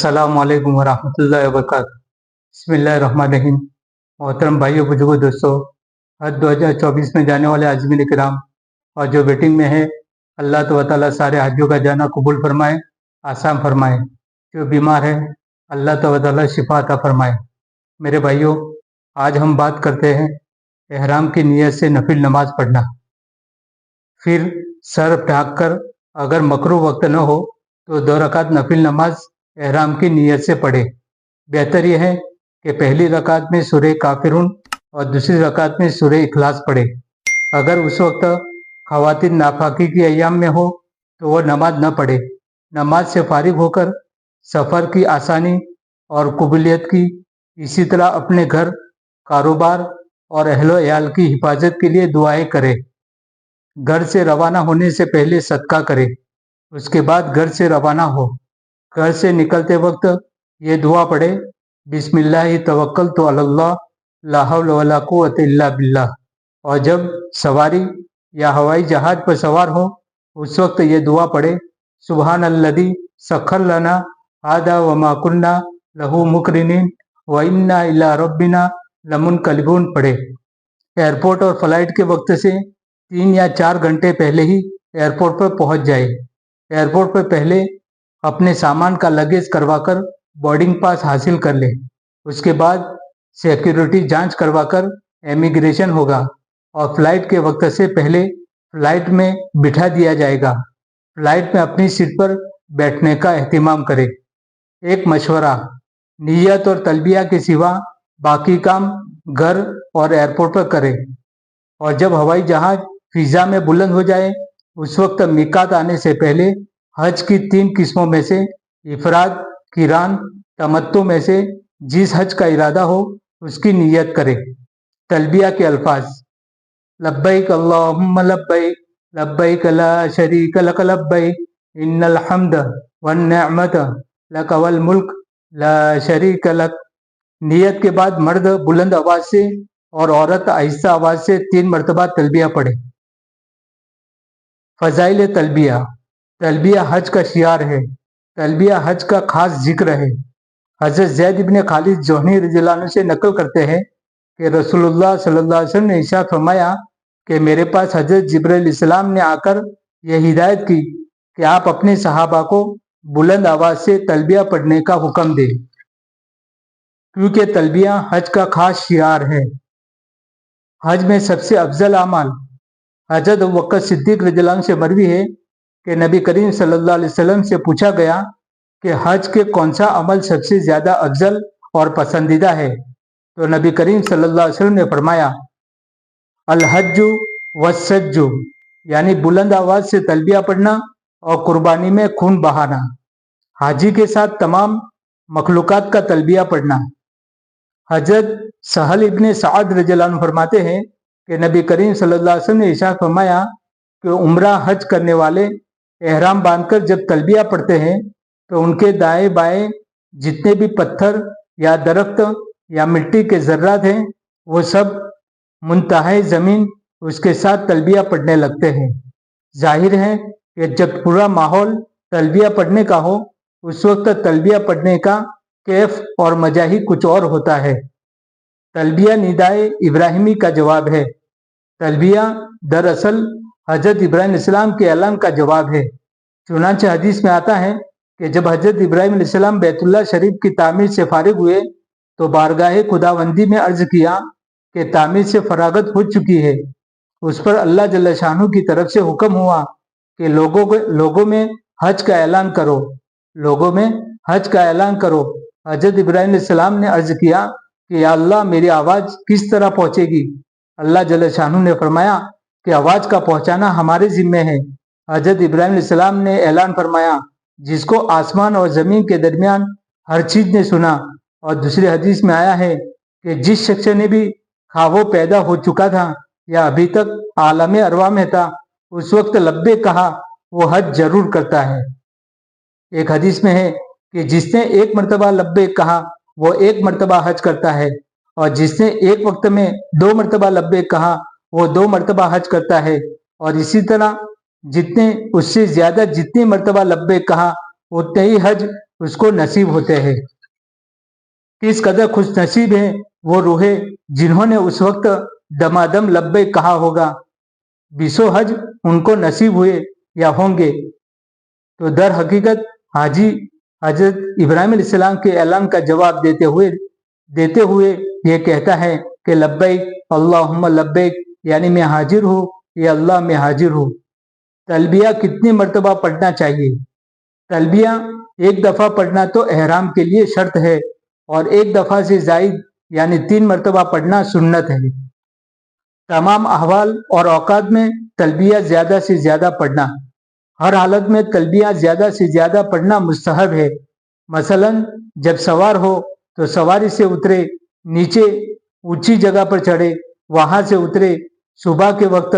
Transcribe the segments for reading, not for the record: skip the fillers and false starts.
अस्सलाम वालेकुम वरहमतुल्लाहि वबरकातुहू। बिस्मिल्लाहिर्रहमानिर्रहीम। मोहतरम भाइयों बुजुर्गों दोस्तों, हज 2024 में जाने वाले आज़मीन किराम और जो वेटिंग में है, अल्लाह तो ताला सारे हजों का जाना कबूल फरमाए, आसान फरमाए। जो बीमार है अल्लाह तो ताला शिफा अता फरमाए। मेरे भाइयों, आज हम बात करते हैं एहराम की नीयत से नफिल नमाज पढ़ना। फिर सर ढाक कर अगर मकरूह वक्त न हो तो 2 रकात नफिल नमाज एहराम की नीयत से पढ़े। बेहतर यह है कि पहली रकात में सूरह काफिरून और दूसरी रकात में सूरह इखलास पढ़े। अगर उस वक्त खवातीन नाफाकी की अय्याम में हो तो वह नमाज न पढ़े। नमाज से फारिग होकर सफ़र की आसानी और कबूलियत की, इसी तरह अपने घर, कारोबार और अहलो अयाल की हिफाजत के लिए दुआएं करे। घर से रवाना होने से पहले सदका करे, उसके बाद घर से रवाना हो। घर से निकलते वक्त ये दुआ पढ़े, बिस्मिल्लाहि तवक्कलतु अलल्लाह ला हौला वला कुव्वता इल्ला बिल्लाह। और जब सवारी या हवाई जहाज पर सवार हो उस वक्त ये दुआ पढ़े, सुबहानल्लज़ी सख्खर लना हादा व मा कुन्ना लहू मुकरिनीन व इन्ना इला रब्बिना लमुनकलिबून पढ़े। एयरपोर्ट और फ्लाइट के वक्त से 3 या 4 घंटे पहले ही एयरपोर्ट पर पहुंच जाए। एयरपोर्ट पर पहले अपने सामान का लगेज करवाकर बोर्डिंग पास हासिल कर ले। उसके बाद सिक्योरिटी जांच करवाकर इमिग्रेशन होगा और फ्लाइट के वक्त से पहले फ्लाइट में बिठा दिया जाएगा। फ्लाइट में अपनी सीट पर बैठने का एहतिमाम करे। एक मशवरा, नियत और तलबिया के सिवा बाकी काम घर और एयरपोर्ट पर करे। और जब हवाई जहाज फिजा में बुलंद हो जाए उस वक्त मिकात आने से पहले हज की 3 किस्मों में से इफराद, किरान, तमत्तु में से जिस हज का इरादा हो उसकी नियत करे। तलबिया के अल्फाज, लब्बैक अल्लाहुम्मा लब्बैक लब्बैक ला शरीक लक लब्बैक इन्नल हम्द वन निअमत लक वल मुल्क ला शरीक लक। नियत के बाद मर्द बुलंद आवाज से और औरत आहिस्ता आवाज से 3 मरतबा तलबिया पढ़े। फजाइल तलबिया, तलबिया हज का शियार है। तलबिया हज का खास जिक्र है। हजरत ज़ैद इब्न खालिद जोहनी रज़ियल्लाहु अन्हु से नकल करते हैं कि रसूलुल्लाह सल्लल्लाहु अलैहि वसल्लम ने इरशाद फरमाया कि मेरे पास हजरत जिब्राइल इस्लाम ने आकर यह हिदायत की कि आप अपने सहाबा को बुलंद आवाज से तलबिया पढ़ने का हुक्म दें, क्योंकि तलबिया हज का खास शियार है। हज में सबसे अफजल अमाल, हजरत अबू बकर सिद्दीक रज़ियल्लाहु अन्हु से मरवी है कि नबी करीम सल्लल्लाहु अलैहि वसल्लम से पूछा गया कि हज के कौन सा अमल सबसे ज्यादा अफजल और पसंदीदा है, तो नबी करीम सल्लल्लाहु अलैहि वसल्लम ने फरमाया, अल हज्जु वस्सज्जु, यानी बुलंद आवाज से तलबिया पढ़ना और कुर्बानी में खून बहाना। हाजी के साथ तमाम मखलूकात का तलबिया पढ़ना। हजरत सहल इब्ने सअद रज़ियल्लाहु अन्हु फरमाते हैं कि नबी करीम सल्लल्लाहु अलैहि वसल्लम ने इरशाद फरमाया कि उम्रा हज करने वाले एहराम बांधकर जब तलबिया पढ़ते हैं तो उनके दाएं बाएं जितने भी पत्थर या दरख्त या मिट्टी के जर्रात हैं वो सब मुंतहाए जमीन उसके साथ तलबिया पढ़ने लगते हैं। जाहिर है कि जब पूरा माहौल तलबिया पढ़ने का हो उस वक्त तलबिया पढ़ने का कैफ और मजा ही कुछ और होता है। तलबिया निदाए इब्राहिमी का जवाब है। तलबिया दरअसल हजरत इब्राहिम इस्लाम के ऐलान का जवाब है। चुनांचे हदीस में आता है कि जब हजरत इब्राहिम इस्लाम बैतुल्लाह शरीफ की तामीर से फारिग हुए तो बारगाह खुदावंदी में अर्ज किया कि तामीर से फरागत हो चुकी है। उस पर अल्लाह जल्ल शानहू की तरफ से हुक्म हुआ कि लोगों में हज का ऐलान करो, लोगों में हज का ऐलान करो। हजरत इब्राहिम इस्लाम ने अर्ज किया कि या अल्लाह, मेरी आवाज किस तरह पहुंचेगी? अल्लाह जल्ल शानहू ने फरमाया कि आवाज का पहुंचाना हमारे जिम्मे है। हजरत इब्राहिम इस्लाम ने ऐलान फरमाया, जिसको आसमान और जमीन के दरमियान हर चीज ने सुना। और दूसरी हदीस में आया है कि जिस शख्स ने भी खावो पैदा हो चुका था या अभी तक आलम अरवा में था उस वक्त लब्बे कहा वो हज जरूर करता है। एक हदीस में है कि जिसने 1 मरतबा लब्बे कहा वो 1 मरतबा हज करता है, और जिसने एक वक्त में 2 मरतबा लब्बे कहा वो 2 मरतबा हज करता है। और इसी तरह जितने उससे ज्यादा जितनी मरतबा लब्बे कहा उतने ही हज उसको नसीब होते हैं। किस कदर खुश नसीब हैं वो रूहें जिन्होंने उस वक्त दमादम लब्बैक कहा होगा। 20 हज उनको नसीब हुए या होंगे। तो दर हकीकत हाजी हजरत इब्राहिम अलैहिस्सलाम के ऐलान का जवाब देते हुए ये कहता है कि लब्बैक अल्लाहुम्मा लब्बैक, यानी मैं हाजिर हूँ, या अल्लाह मैं हाजिर हूँ। तलबिया कितनी मर्तबा पढ़ना चाहिए? तलबिया एक दफ़ा पढ़ना तो एहराम के लिए शर्त है और एक दफ़ा से ज़ायद यानी 3 मर्तबा पढ़ना सुन्नत है। तमाम अहवाल और औकात में तलबिया ज़्यादा से ज़्यादा पढ़ना, हर हालत में तलबिया ज़्यादा से ज़्यादा पढ़ना मुस्तहब है। मसलन जब सवार हो तो सवारी से उतरे, नीचे ऊंची जगह पर चढ़े, वहां से उतरे, सुबह के वक्त,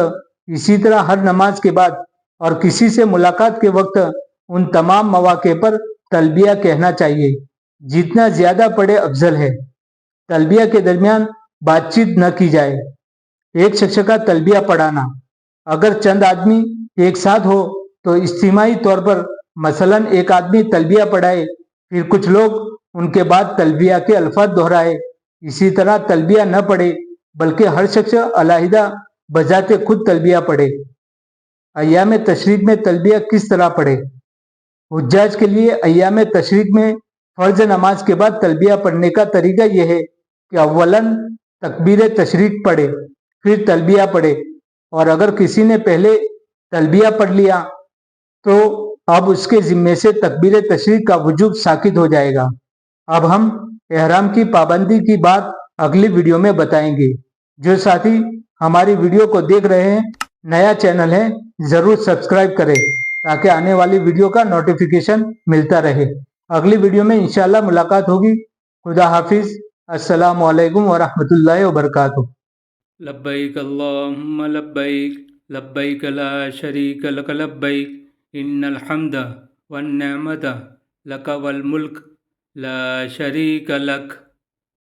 इसी तरह हर नमाज के बाद और किसी से मुलाकात के वक्त उन तमाम मौके पर तलबिया कहना चाहिए। जितना ज्यादा पढ़े अफजल है। तलबिया के दरमियान बातचीत न की जाए। एक शख्स का तलबिया पढ़ाना, अगर चंद आदमी एक साथ हो तो इज्तिमाई तौर पर मसलन एक आदमी तलबिया पढ़ाए, फिर कुछ लोग उनके बाद तलबिया के अल्फाज दोहराए। इसी तरह तलबिया न पढ़े बल्कि हर शख्स अलहदा बजाते खुद तलबिया पढ़े। अय्याम तशरीक में तलबिया किस तरह पढ़े? हुज्जाज के लिए अय्याम तशरीक में फर्ज नमाज के बाद तलबिया पढ़ने का तरीका यह है कि अव्वलन तकबीर तशरीक पढ़े, फिर तलबिया पढ़े, और अगर किसी ने पहले तलबिया पढ़ लिया तो अब उसके जिम्मे से तकबीर तशरीक का वजूब साकित हो जाएगा। अब हम एहराम की पाबंदी की बात अगली वीडियो में बताएंगे। जो साथी हमारी वीडियो को देख रहे हैं, नया चैनल है, जरूर सब्सक्राइब करें ताकि आने वाली वीडियो का नोटिफिकेशन मिलता रहे। अगली वीडियो में इंशाल्लाह मुलाकात होगी। खुदा हाफिज। अस्सलामु अलैकुम व रहमतुल्लाहि व बरकातुहू। लब्बैक अल्लाहुम्मा लब्बैक, लब्बैक ला शरीक लक लब्बैक, इन्नल हम्द वन निअमत लक वल मुल्क ला शरीक लक।